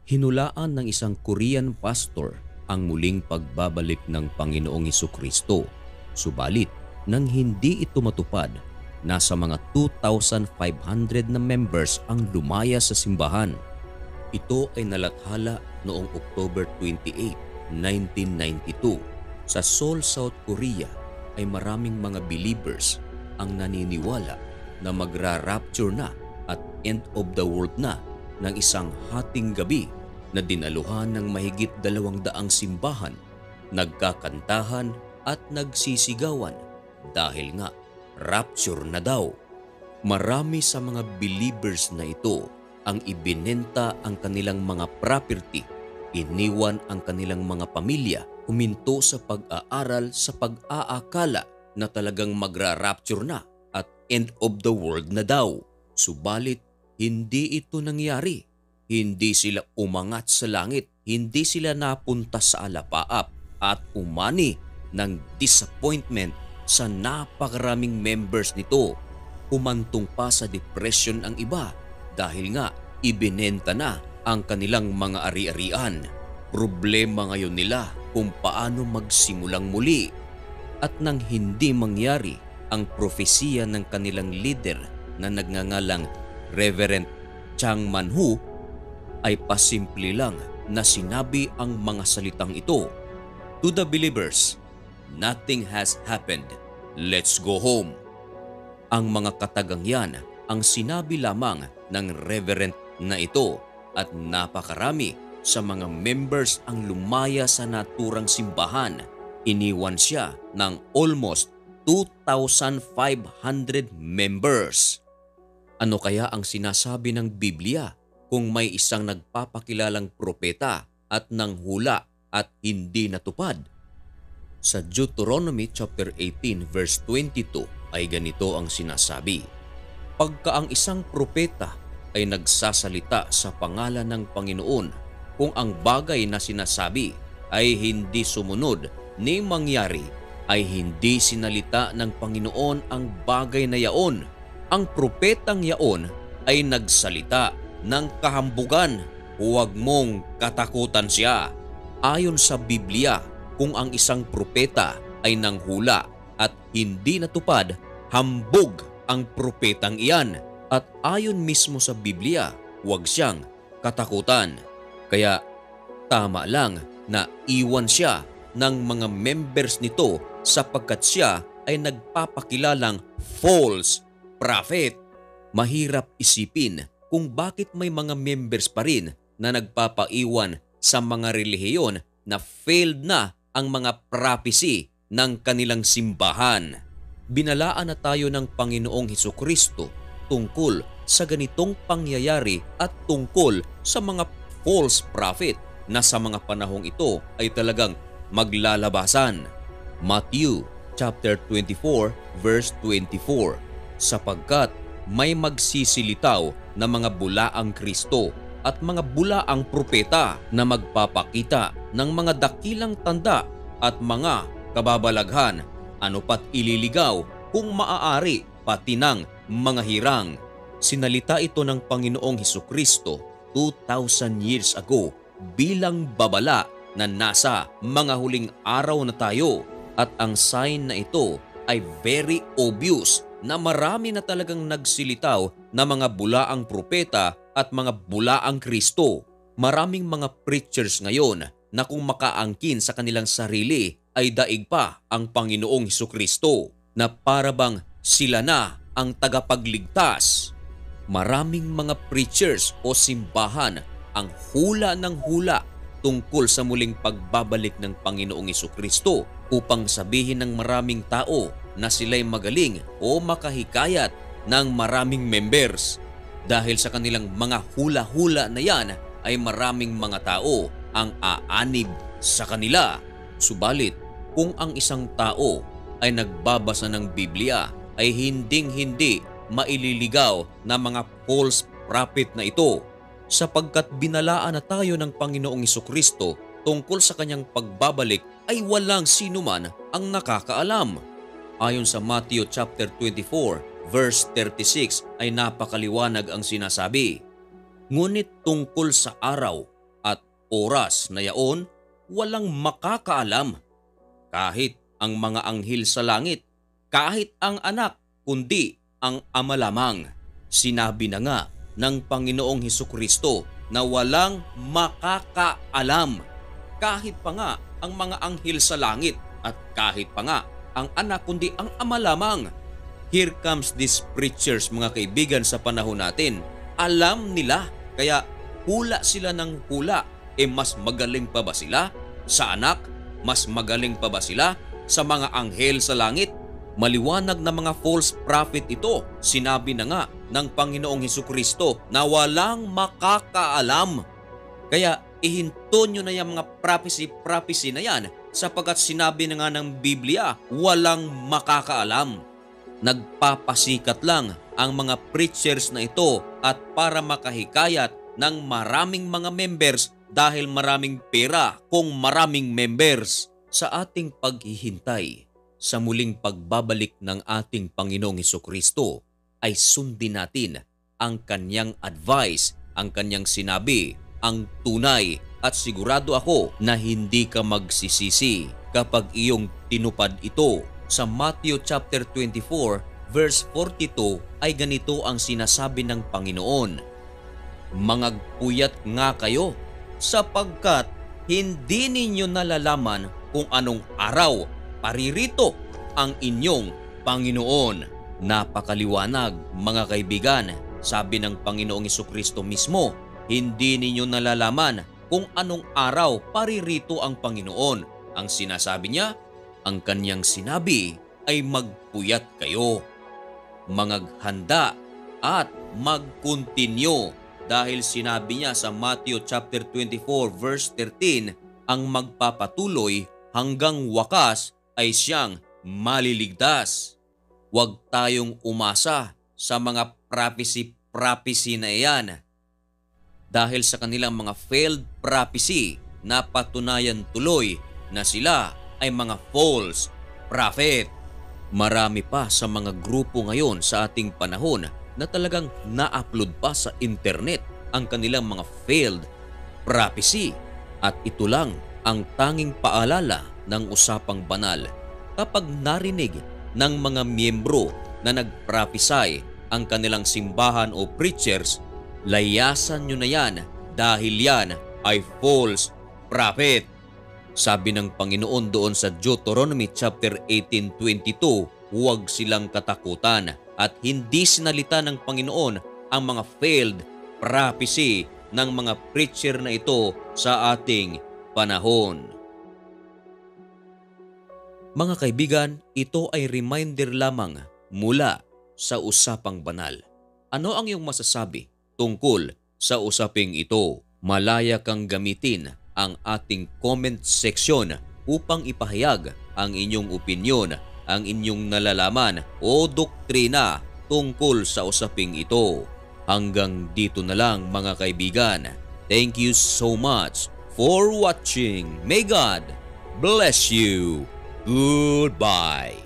Hinulaan ng isang Korean pastor ang muling pagbabalik ng Panginoong Hesukristo. Subalit, nang hindi ito matupad, nasa mga 2,500 na members ang lumaya sa simbahan. Ito ay nalathala noong October 28, 1992. Sa Seoul, South Korea ay maraming mga believers ang naniniwala na magra-rapture na at end of the world na ng isang hating gabi na dinaluhan ng mahigit 200 simbahan, nagkakantahan at nagsisigawan dahil nga rapture na daw. Marami sa mga believers na ito ang ibinenta ang kanilang mga property, iniwan ang kanilang mga pamilya, huminto sa pag-aaral sa pag-aakala na talagang magra-rapture na at end of the world na daw. Subalit, hindi ito nangyari. Hindi sila umangat sa langit, hindi sila napunta sa alapaap at umani ng disappointment sa napakaraming members nito. Humantong pa sa depression ang iba dahil nga ibinenta na ang kanilang mga ari-arian. Problema ngayon nila kung paano magsimulang muli. At nang hindi mangyari ang propesiya ng kanilang leader na nagngangalang Reverend Chang Man-hu, ay pasimple lang na sinabi ang mga salitang ito, "To the believers, nothing has happened. Let's go home." Ang mga katagang yan ang sinabi lamang ng Reverend na ito at napakarami sa mga members ang lumaya sa naturang simbahan. Iniwan siya ng almost 2,500 members. Ano kaya ang sinasabi ng Biblia kung may isang nagpapakilalang propeta at nanghula at hindi natupad? Sa Deuteronomy chapter 18 verse 22 ay ganito ang sinasabi, "Pagka ang isang propeta ay nagsasalita sa pangalan ng Panginoon, kung ang bagay na sinasabi ay hindi sumunod ni mangyari, ay hindi sinalita ng Panginoon ang bagay na yaon. Ang propetang yaon ay nagsalita ng kahambugan, huwag mong katakutan siya." Ayon sa Biblia, kung ang isang propeta ay nanghula at hindi natupad, hambog ang propetang iyan. At ayon mismo sa Biblia, huwag siyang katakutan. Kaya tama lang na iwan siya ng mga members nito sapagkat siya ay nagpapakilalang false prophet. Mahirap isipin kung bakit may mga members pa rin na nagpapaiwan sa mga relihiyon na failed na ang mga prophecy ng kanilang simbahan. Binalaan na tayo ng Panginoong Hesukristo tungkol sa ganitong pangyayari at tungkol sa mga false prophet na sa mga panahong ito ay talagang maglalabasan. Matthew chapter 24 verse 24, "Sapagkat may magsisilitaw na mga bulaang Kristo at mga bulaang propeta na magpapakita ng mga dakilang tanda at mga kababalaghan, ano pat ililigaw kung maaari pati ng mga hirang." Sinalita ito ng Panginoong Hesukristo 2,000 years ago bilang babala na nasa mga huling araw na tayo, at ang sign na ito ay very obvious na marami na talagang nagsilitaw na mga bulaang propeta at mga bulaang Kristo. Maraming mga preachers ngayon na kung makaangkin sa kanilang sarili ay daig pa ang Panginoong Hesukristo na parabang sila na ang tagapagligtas. Maraming mga preachers o simbahan ang hula ng hula tungkol sa muling pagbabalik ng Panginoong Hesukristo upang sabihin ng maraming tao na sila'y magaling o makahikayat ng maraming members. Dahil sa kanilang mga hula-hula na yan ay maraming mga tao ang aanib sa kanila. Subalit, kung ang isang tao ay nagbabasa ng Biblia ay hinding-hindi maililigaw na mga false prophet na ito, sapagkat binalaan na tayo ng Panginoong Hesukristo tungkol sa kanyang pagbabalik ay walang sinuman ang nakakaalam. Ayon sa Matthew chapter 24 verse 36 ay napakaliwanag ang sinasabi, "Ngunit tungkol sa araw oras na yaon, walang makakaalam. Kahit ang mga anghel sa langit, kahit ang anak, kundi ang Ama lamang. Sinabi na nga ng Panginoong Hesukristo na walang makakaalam. Kahit pa nga ang mga anghel sa langit at kahit pa nga ang anak, kundi ang Ama lamang. Here comes these preachers, mga kaibigan, sa panahon natin. Alam nila, kaya hula sila ng hula. Mas magaling pa ba sila sa anak? Mas magaling pa ba sila sa mga anghel sa langit? Maliwanag na mga false prophet ito. Sinabi na nga ng Panginoong Hesukristo na walang makakaalam. Kaya ihinto nyo na yung mga prophecy na yan, sapagkat sinabi na nga ng Biblia, walang makakaalam. Nagpapasikat lang ang mga preachers na ito at para makahikayat ng maraming mga members dahil maraming pera kung maraming members. Sa ating paghihintay sa muling pagbabalik ng ating Panginoong Hesukristo ay sundin natin ang kanyang advice, ang kanyang sinabi, ang tunay, at sigurado ako na hindi ka magsisisi kapag iyong tinupad ito. Sa Matthew chapter 24 verse 42 ay ganito ang sinasabi ng Panginoon: "Mangagpuyat nga kayo sapagkat hindi ninyo nalalaman kung anong araw paririto ang inyong Panginoon." Napakaliwanag, mga kaibigan. Sabi ng Panginoong Hesukristo mismo, hindi ninyo nalalaman kung anong araw paririto ang Panginoon. Ang sinasabi niya, ang kanyang sinabi ay magpuyat kayo, mangaghanda at mag-continue. Dahil sinabi niya sa Matthew chapter 24 verse 13, ang magpapatuloy hanggang wakas ay siyang maliligtas. Huwag tayong umasa sa mga prophecy na iyan. Dahil sa kanilang mga failed prophecy, napatunayan tuloy na sila ay mga false prophet. Marami pa sa mga grupo ngayon sa ating panahon na talagang na-upload pa sa internet ang kanilang mga failed prophecy. At ito lang ang tanging paalala ng usapang banal. Kapag narinig ng mga miyembro na nag-prophesy ang kanilang simbahan o preachers, layasan nyo na yan dahil yan ay false prophet. Sabi ng Panginoon doon sa Deuteronomy chapter 18:22, huwag silang katakutan, at hindi sinalita ng Panginoon ang mga failed prophecy ng mga preacher na ito sa ating panahon. Mga kaibigan, ito ay reminder lamang mula sa usapang banal. Ano ang iyong masasabi tungkol sa usaping ito? Malaya kang gamitin ang ating comment section upang ipahayag ang inyong opinyon, ang inyong nalalaman o doktrina tungkol sa usaping ito. Hanggang dito na lang, mga kaibigan. Thank you so much for watching. May God bless you. Goodbye.